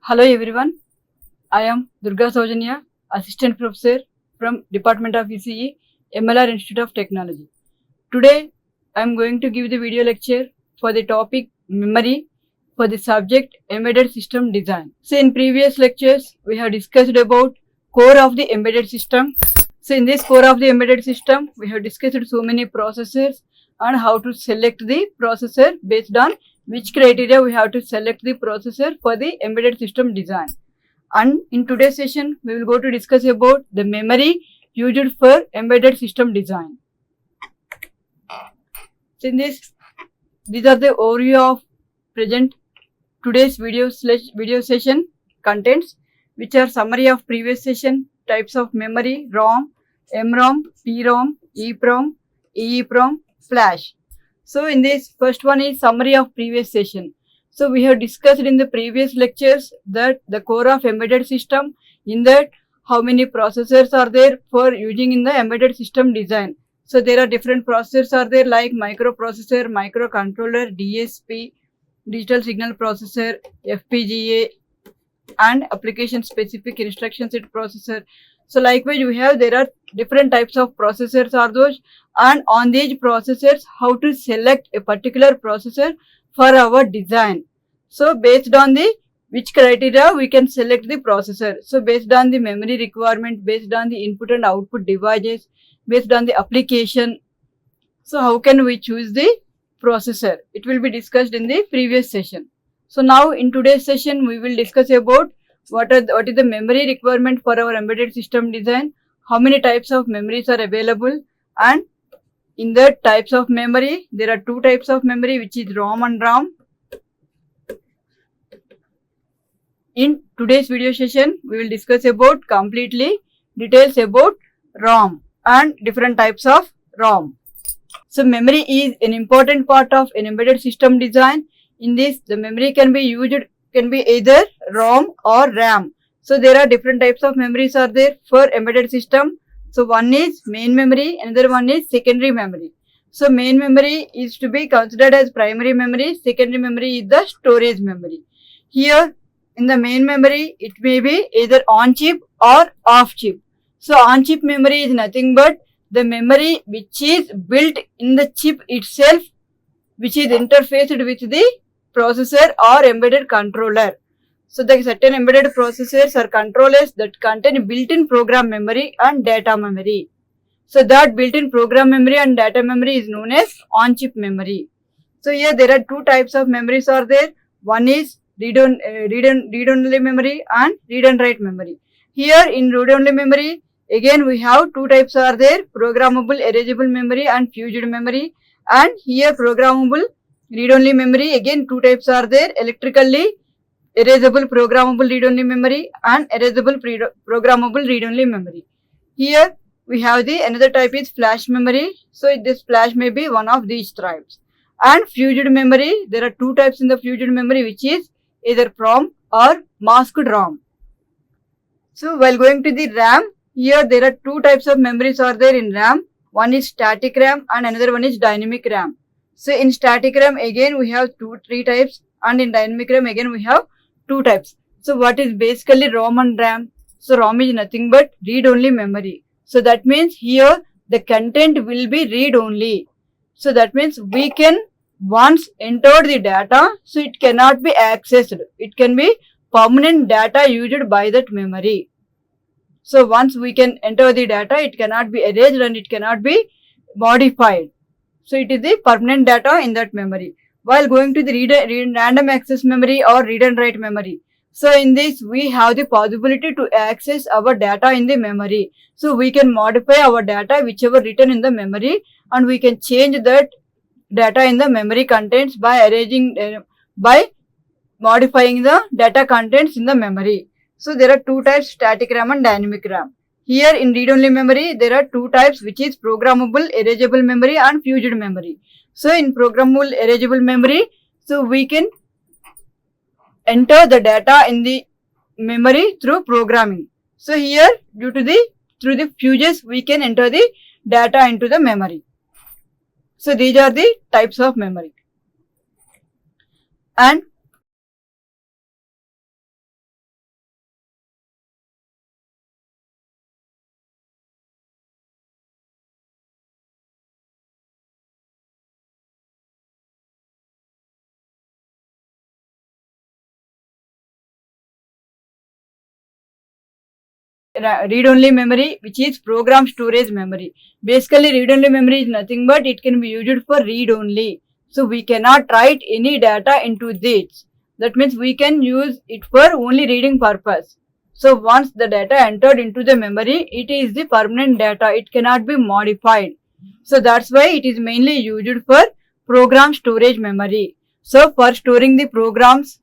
Hello everyone, I am Durga Saujanya, Assistant Professor from Department of ECE, MLR Institute of Technology. Today I am going to give the video lecture for the topic memory for the subject Embedded System Design. So in previous lectures we have discussed about core of the embedded system. So in this core of the embedded system we have discussed so many processors and how to select the processor based on which criteria we have to select the processor for the embedded system design. And in today's session, we will go to discuss about the memory used for embedded system design. So in this, these are the overview of present today's video session contents, which are summary of previous session, types of memory, ROM, MROM, PROM, EPROM, EEPROM, flash. So in this first one is summary of previous session. So we have discussed in the previous lectures that the core of embedded system, in that how many processors are there for using in the embedded system design. So there are different processors are there like microprocessor, microcontroller, DSP, digital signal processor, FPGA, and application specific instruction set processor. So likewise we have, there are different types of processors are those, and on these processors how to select a particular processor for our design. So based on the which criteria we can select the processor. So based on the memory requirement, based on the input and output devices, based on the application. So how can we choose the processor? It will be discussed in the previous session. So now in today's session we will discuss about what is the memory requirement for our embedded system design, how many types of memories are available, and in the types of memory there are two types of memory, which is ROM and RAM. In today's video session we will discuss about completely details about ROM and different types of ROM. So memory is an important part of an embedded system design. In this, the memory can be either ROM or RAM. So there are different types of memories are there for embedded system. So one is main memory, another one is secondary memory. So main memory is to be considered as primary memory, secondary memory is the storage memory. Here in the main memory, it may be either on chip or off chip. So on chip memory is nothing but the memory which is built in the chip itself, which is interfaced with the processor or embedded controller. So the certain embedded processors or controllers that contain built-in program memory and data memory. So that built-in program memory and data memory is known as on-chip memory. So here there are two types of memories are there. One is read-only memory and read and write memory. Here in read-only memory, again we have two types are there, programmable erasable memory and fused memory. And here programmable read-only memory, again two types are there, electrically erasable programmable read-only memory and erasable programmable read-only memory. Here we have the another type is flash memory. So this flash may be one of these types. And fused memory, there are two types in the fused memory, which is either PROM or masked ROM. So while going to the RAM, here there are two types of memories are there in RAM. One is static RAM and another one is dynamic RAM. So in static RAM again we have three types, and in dynamic RAM again we have two types. So what is basically ROM and RAM? So ROM is nothing but read-only memory. So that means here the content will be read-only. So that means we can once enter the data, so it cannot be accessed. It can be permanent data used by that memory. So once we can enter the data, it cannot be erased and it cannot be modified. So it is the permanent data in that memory. While going to the random access memory or read and write memory. So in this we have the possibility to access our data in the memory. So we can modify our data whichever written in the memory, and we can change that data in the memory contents by modifying the data contents in the memory. So there are two types, static RAM and dynamic RAM. Here in read-only memory, there are two types, which is programmable erasable memory and fused memory. So in programmable erasable memory, so we can enter the data in the memory through programming. So here through the fuses we can enter the data into the memory. So these are the types of memory. And read-only memory, which is program storage memory. Basically, read-only memory is nothing but it can be used for read-only. So we cannot write any data into this. That means we can use it for only reading purpose. So once the data entered into the memory, it is the permanent data. It cannot be modified. So that's why it is mainly used for program storage memory. So for storing the programs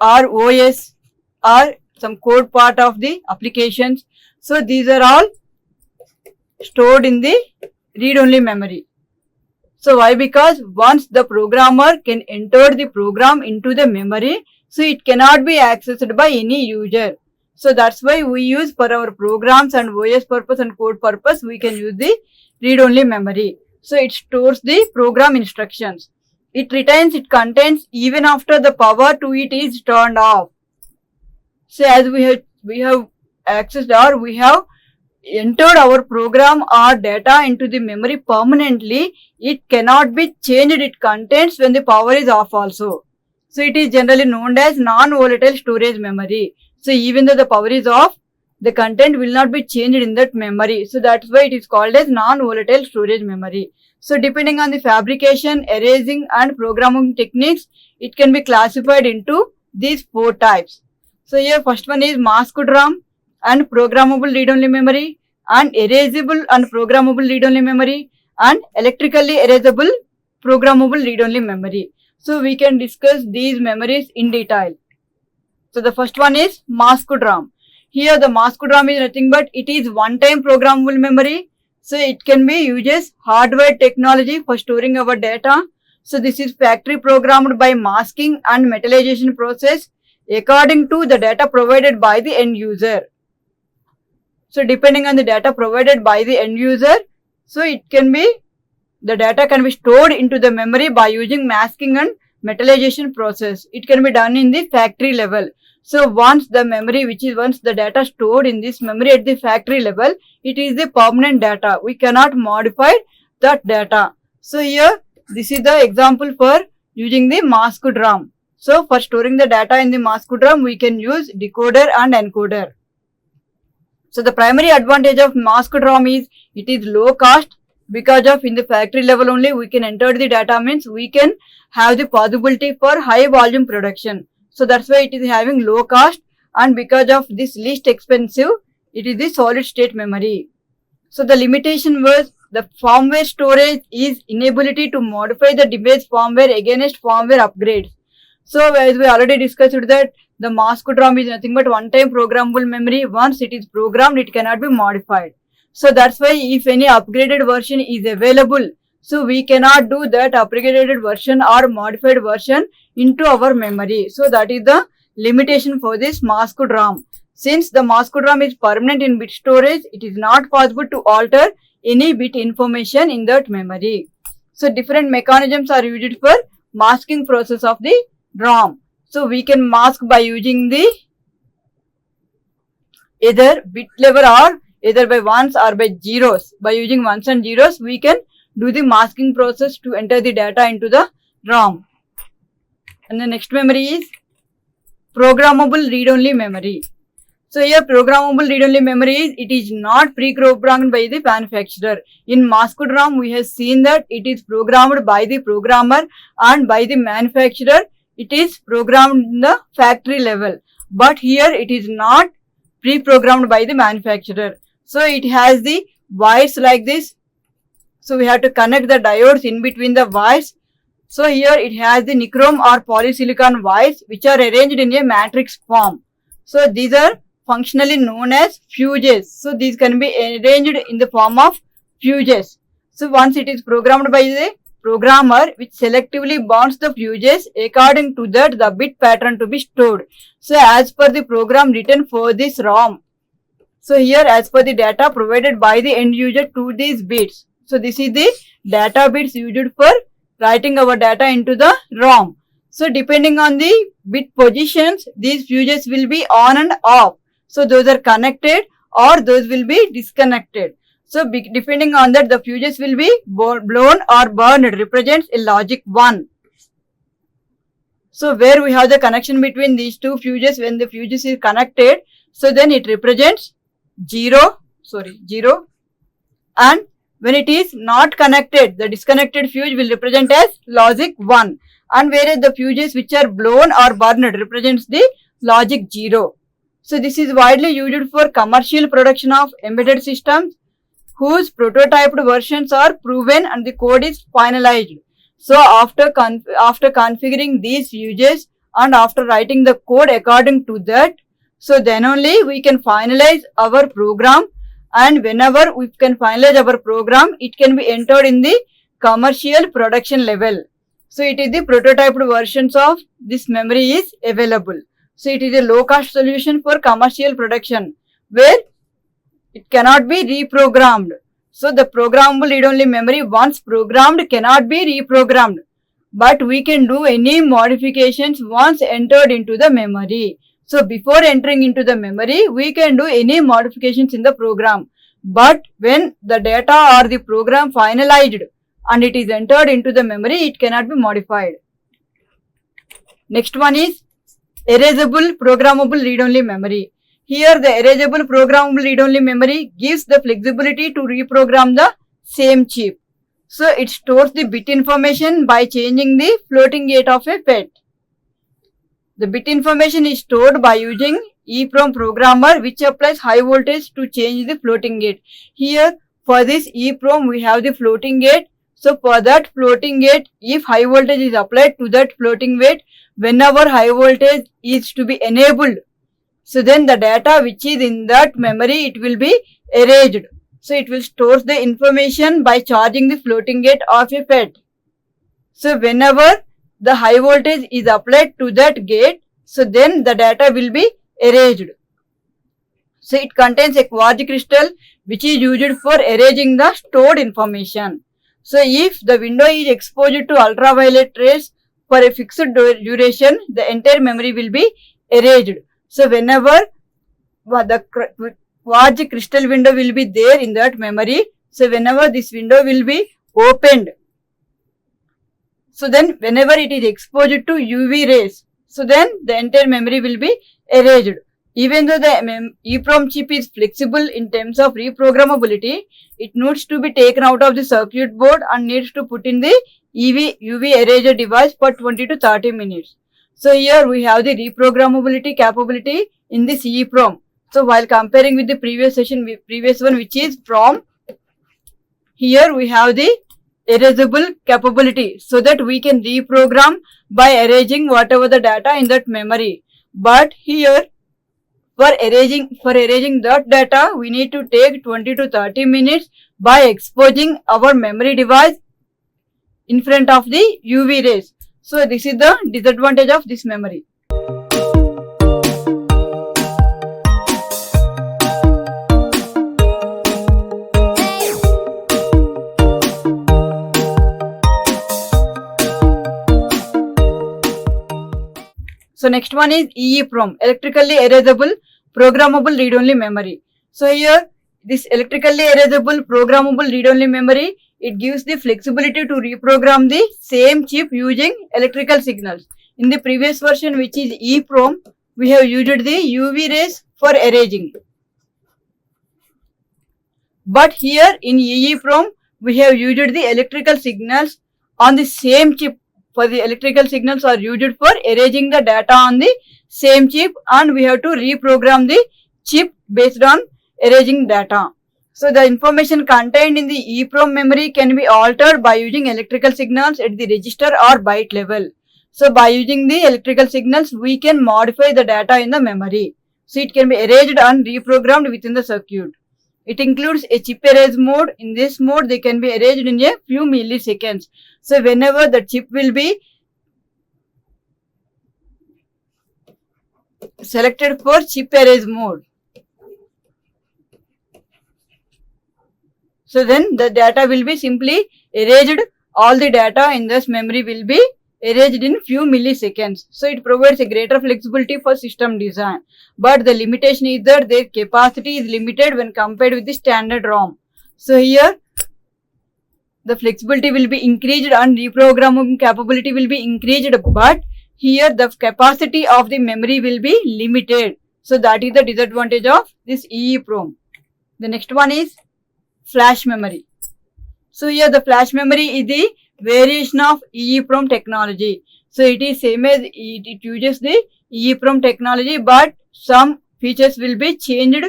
or OS or some code part of the applications. So these are all stored in the read-only memory. So why? Because once the programmer can enter the program into the memory, so it cannot be accessed by any user. So that's why we use for our programs and OS purpose and code purpose, we can use the read-only memory. So it stores the program instructions. It retains its contents even after the power to it is turned off. So as we have accessed or we have entered our program or data into the memory permanently, it cannot be changed its contents when the power is off also. So it is generally known as non-volatile storage memory. So even though the power is off, the content will not be changed in that memory. So that's why it is called as non-volatile storage memory. So depending on the fabrication, erasing and programming techniques, it can be classified into these 4 types. So here first one is masked RAM and programmable read-only memory, and erasable and programmable read-only memory, and electrically erasable programmable read-only memory. So we can discuss these memories in detail. So the first one is masked RAM. Here the masked RAM is nothing but it is one-time programmable memory. So it can be uses hardware technology for storing our data. So this is factory programmed by masking and metallization process according to the data provided by the end user. So depending on the data provided by the end user, so it can be, the data can be stored into the memory by using masking and metallization process. It can be done in the factory level. So once the memory, once the data stored in this memory at the factory level, it is the permanent data. We cannot modify that data. So here, this is the example for using the masked RAM. So for storing the data in the masked RAM, we can use decoder and encoder. So the primary advantage of masked RAM is it is low cost, because of in the factory level only we can enter the data, means we can have the possibility for high volume production. So that's why it is having low cost, and because of this least expensive, it is the solid state memory. So the limitation was the firmware storage is inability to modify the device firmware against firmware upgrades. So as we already discussed that the masked RAM is nothing but one-time programmable memory. Once it is programmed, it cannot be modified. So that's why if any upgraded version is available, so we cannot do that upgraded version or modified version into our memory. So that is the limitation for this masked RAM. Since the masked RAM is permanent in bit storage, it is not possible to alter any bit information in that memory. So different mechanisms are used for masking process of the RAM. So we can mask by using the either bit level or either by ones or by zeros. By using ones and zeros, we can do the masking process to enter the data into the RAM. And the next memory is programmable read-only memory. So here programmable read-only memory is, it is not pre-programmed by the manufacturer. In masked RAM, we have seen that it is programmed by the programmer, and by the manufacturer, it is programmed in the factory level. But here it is not pre-programmed by the manufacturer. So it has the wires like this. So we have to connect the diodes in between the wires. So here it has the nichrome or polysilicon wires which are arranged in a matrix form. So these are functionally known as fuses. So these can be arranged in the form of fuses. So once it is programmed by the programmer, which selectively bonds the fuses according to that the bit pattern to be stored. So as per the program written for this ROM. So here as per the data provided by the end user to these bits. So this is the data bits used for writing our data into the ROM. So depending on the bit positions, these fuses will be on and off. So those are connected or those will be disconnected. So depending on that, the fuses will be blown or burned, represents a logic 1. So where we have the connection between these two fuses, when the fuses is connected, so then it represents 0, and when it is not connected, the disconnected fuse will represent as logic 1, and whereas the fuses which are blown or burned represents the logic 0. So this is widely used for commercial production of embedded systems whose prototyped versions are proven and the code is finalized. So after configuring these fuses and after writing the code according to that, so then only we can finalize our program, and whenever we can finalize our program, it can be entered in the commercial production level. So it is the prototyped versions of this memory is available. So it is a low cost solution for commercial production where it cannot be reprogrammed. So the programmable read-only memory once programmed cannot be reprogrammed, but we can do any modifications once entered into the memory. So before entering into the memory, we can do any modifications in the program, but when the data or the program finalized and it is entered into the memory, it cannot be modified. Next one is erasable programmable read-only memory. Here the erasable programmable read-only memory gives the flexibility to reprogram the same chip. So it stores the bit information by changing the floating gate of a FET. The bit information is stored by using EEPROM programmer, which applies high voltage to change the floating gate. Here for this EEPROM we have the floating gate. So for that floating gate, if high voltage is applied to that floating gate, whenever high voltage is to be enabled, so then the data which is in that memory, it will be erased. So it will store the information by charging the floating gate of a FET. So whenever the high voltage is applied to that gate, so then the data will be erased. So it contains a quartz crystal which is used for erasing the stored information. So if the window is exposed to ultraviolet rays for a fixed duration, the entire memory will be erased. So whenever the quartz crystal window will be there in that memory, so whenever this window will be opened, so then whenever it is exposed to UV rays, so then the entire memory will be erased. Even though the EEPROM chip is flexible in terms of reprogrammability, it needs to be taken out of the circuit board and needs to put in the UV eraser device for 20 to 30 minutes. So here we have the reprogrammability capability in this EEPROM. So while comparing with the previous one which is PROM, here we have the erasable capability so that we can reprogram by erasing whatever the data in that memory. But here for erasing that data, we need to take 20 to 30 minutes by exposing our memory device in front of the UV rays. So this is the disadvantage of this memory. So next one is EEPROM, electrically erasable programmable read-only memory. So here this electrically erasable programmable read-only memory, it gives the flexibility to reprogram the same chip using electrical signals. In the previous version which is EEPROM, we have used the UV rays for erasing. But here in EEPROM, we have used the electrical signals on the same chip. For the electrical signals are used for erasing the data on the same chip, and we have to reprogram the chip based on erasing data. So the information contained in the EEPROM memory can be altered by using electrical signals at the register or byte level. So by using the electrical signals, we can modify the data in the memory. So it can be erased and reprogrammed within the circuit. It includes a chip erase mode. In this mode, they can be erased in a few milliseconds. So whenever the chip will be selected for chip erase mode, so then the data will be simply erased. All the data in this memory will be erased in few milliseconds. So it provides a greater flexibility for system design. But the limitation is that their capacity is limited when compared with the standard ROM. So here the flexibility will be increased and reprogramming capability will be increased, but here the capacity of the memory will be limited. So that is the disadvantage of this EEPROM. The next one is flash memory. So here the flash memory is the variation of EEPROM technology. So it is same as it uses the EEPROM technology, but some features will be changed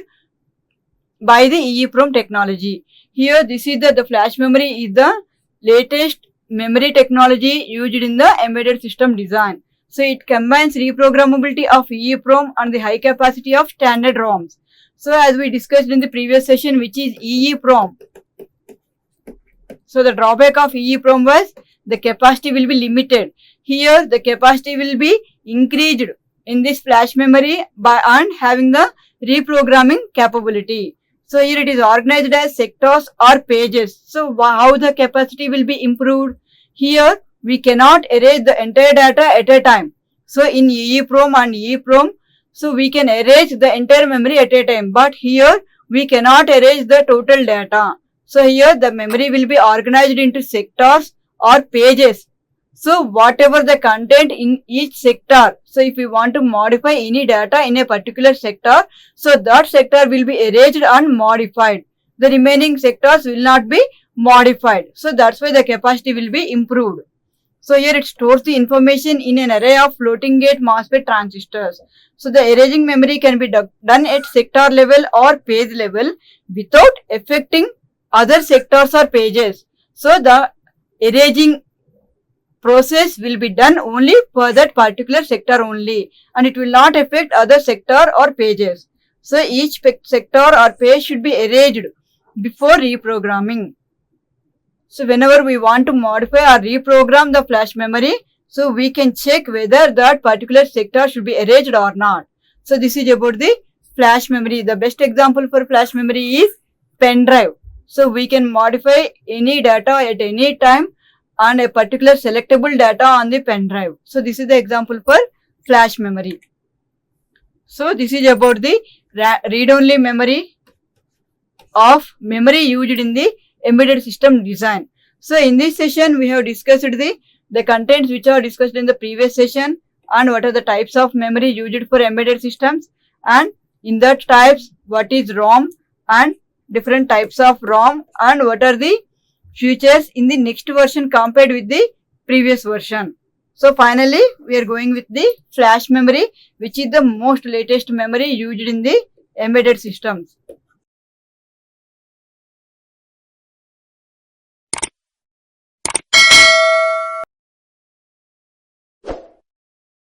by the EEPROM technology. Here this is the flash memory is the latest memory technology used in the embedded system design. So it combines reprogrammability of EEPROM and the high capacity of standard ROMs. So as we discussed in the previous session, which is EEPROM. So the drawback of EEPROM was the capacity will be limited. Here the capacity will be increased in this flash memory by and having the reprogramming capability. So here it is organized as sectors or pages. So how the capacity will be improved? Here we cannot erase the entire data at a time. So in EEPROM and EEPROM, so we can erase the entire memory at a time, but here we cannot erase the total data. So here the memory will be organized into sectors or pages. So whatever the content in each sector, so if we want to modify any data in a particular sector, so that sector will be erased and modified. The remaining sectors will not be modified. So that's why the capacity will be improved. So here it stores the information in an array of floating gate MOSFET transistors. So the erasing memory can be done at sector level or page level without affecting other sectors or pages. So the erasing process will be done only for that particular sector only, and it will not affect other sector or pages. So each sector or page should be erased before reprogramming. So whenever we want to modify or reprogram the flash memory, so we can check whether that particular sector should be erased or not. So this is about the flash memory. The best example for flash memory is pen drive. So we can modify any data at any time and a particular selectable data on the pen drive. So this is the example for flash memory. So this is about the read-only memory of memory used in the embedded system design. So in this session we have discussed the contents which are discussed in the previous session and what are the types of memory used for embedded systems, and in that types what is ROM and different types of ROM and what are the features in the next version compared with the previous version. So finally we are going with the flash memory, which is the most latest memory used in the embedded systems.